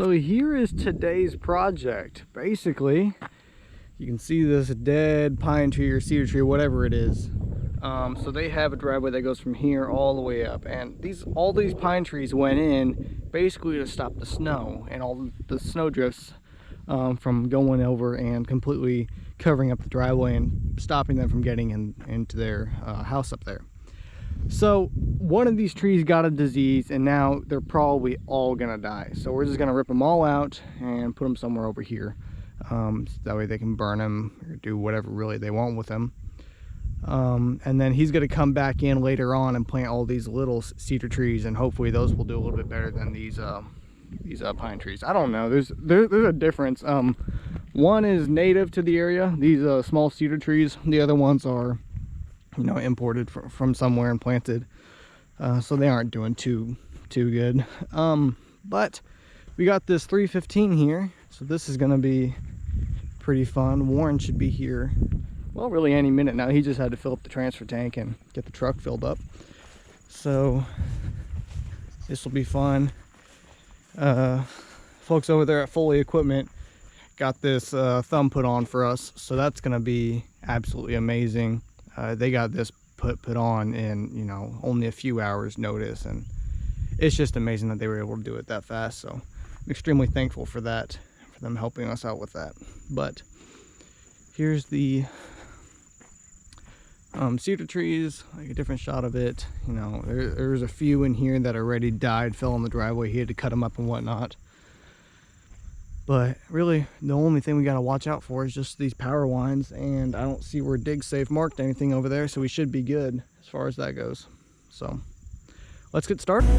So here is today's project. Basically, you can see this dead pine tree or cedar tree, whatever it is. So they have a driveway that goes from here all the way up, and all these pine trees went in basically to stop the snow and all the snow drifts from going over and completely covering up the driveway and stopping them from getting into their house up there. So one of these trees got a disease, and now they're probably all gonna die. So we're just gonna rip them all out and put them somewhere over here. So that way they can burn them or do whatever really they want with them. And then he's gonna come back in later on and plant all these little cedar trees, and hopefully those will do a little bit better than these pine trees. I don't know. There's a difference. One is native to the area. These small cedar trees. The other ones are, you know, imported from somewhere and planted, so they aren't doing too good. But we got this 315 here, so this is gonna be pretty fun. Warren should be here, well, really any minute now. He just had to fill up the transfer tank and get the truck filled up, so this will be fun. Folks over there at Foley Equipment got this thumb put on for us, so that's gonna be absolutely amazing. They got this put on in, you know, only a few hours notice, and it's just amazing that they were able to do it that fast. So I'm extremely thankful for that, for them helping us out with that. But here's the cedar trees, like a different shot of it. You know, there's a few in here that already died, fell in the driveway. He had to cut them up and whatnot. But really, the only thing we got to watch out for is just these power lines, and I don't see where DigSafe marked anything over there, so we should be good as far as that goes. So let's get started.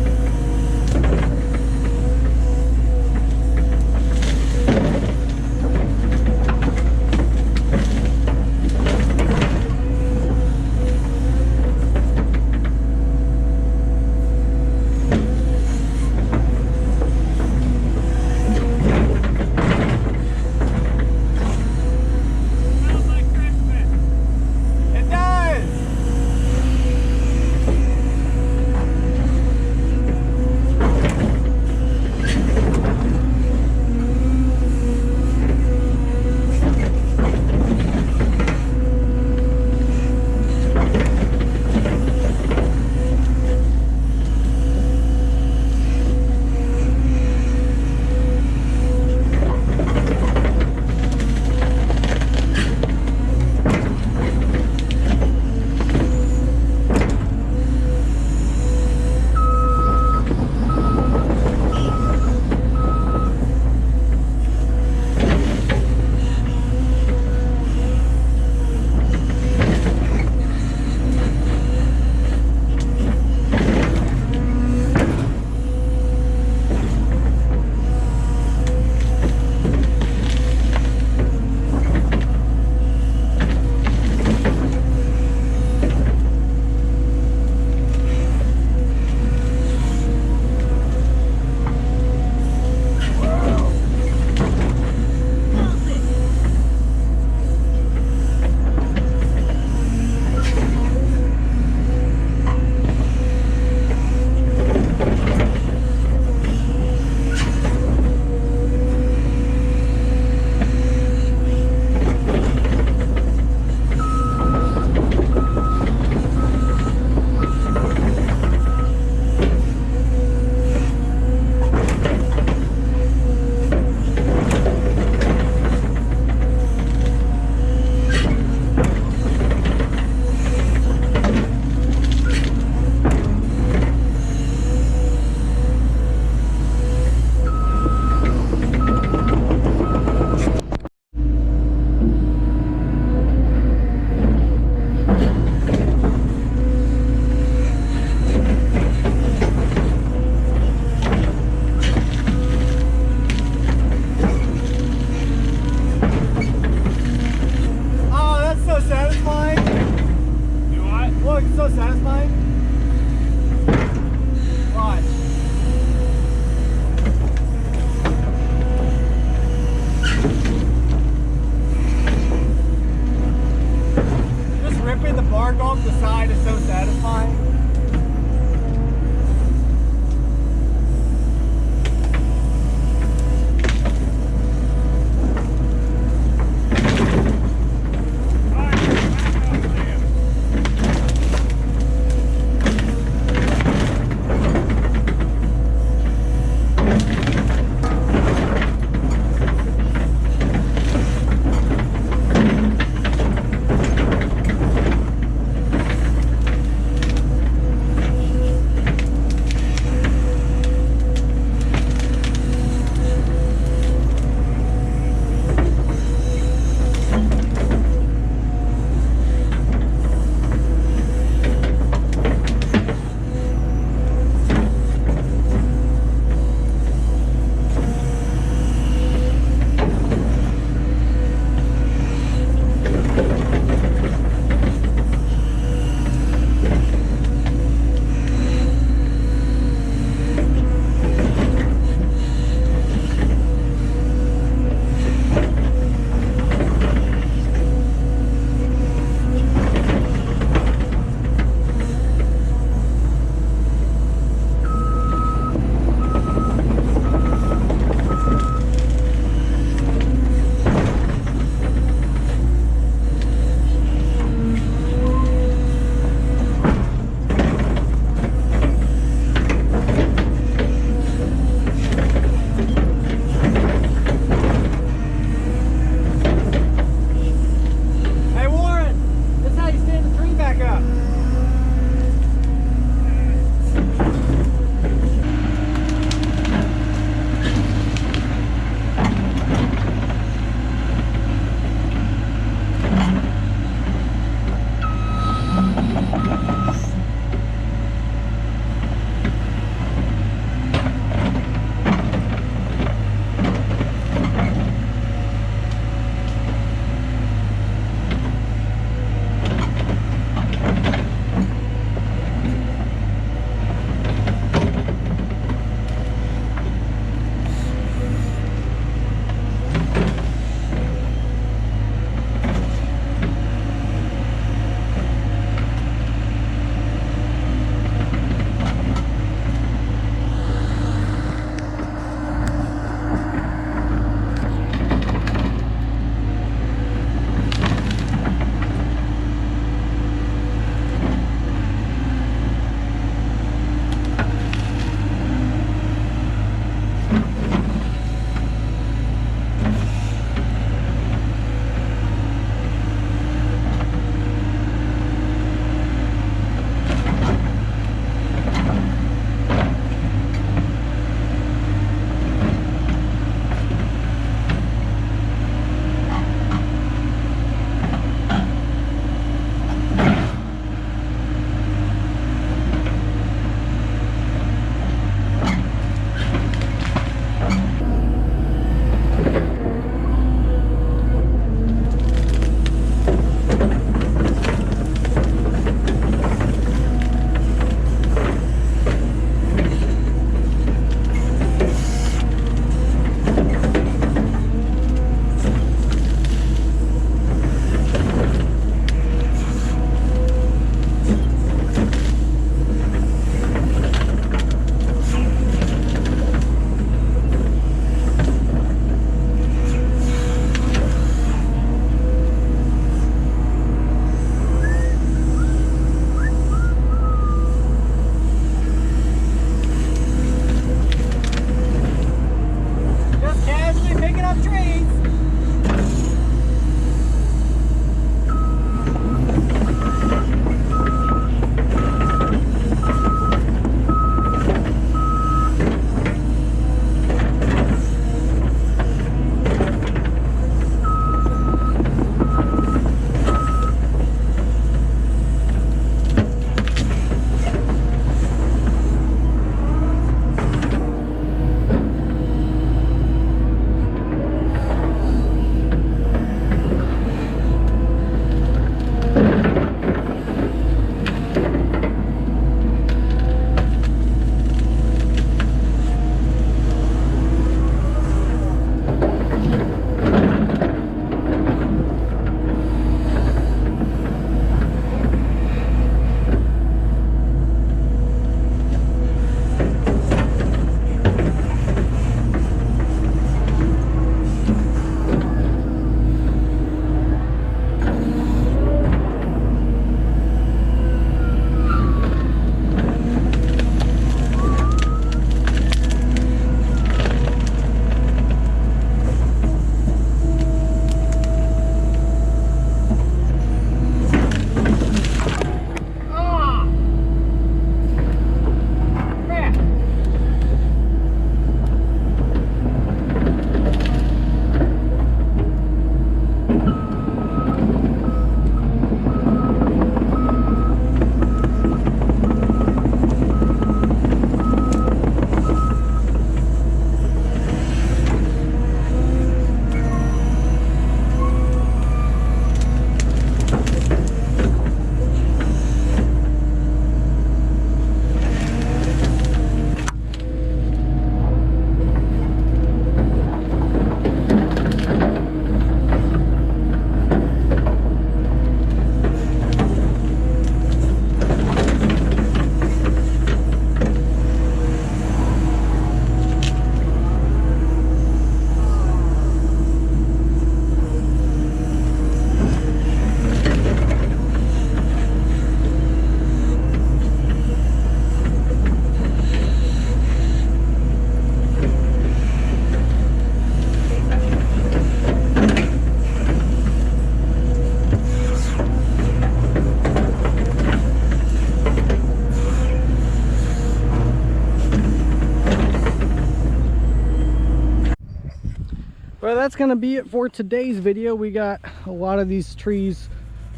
Well, that's gonna be it for today's video. We got a lot of these trees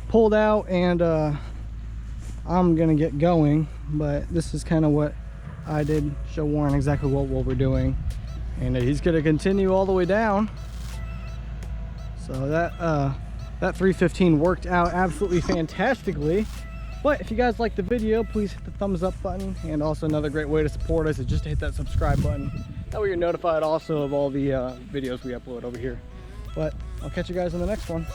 pulled out, and I'm gonna get going, but this is kind of what I did, show Warren exactly what we're doing, and he's gonna continue all the way down. So that 315 worked out absolutely fantastically. But if you guys like the video, please hit the thumbs up button, and also another great way to support us is just to hit that subscribe button. That way you're notified also of all the videos we upload over here. But I'll catch you guys in the next one.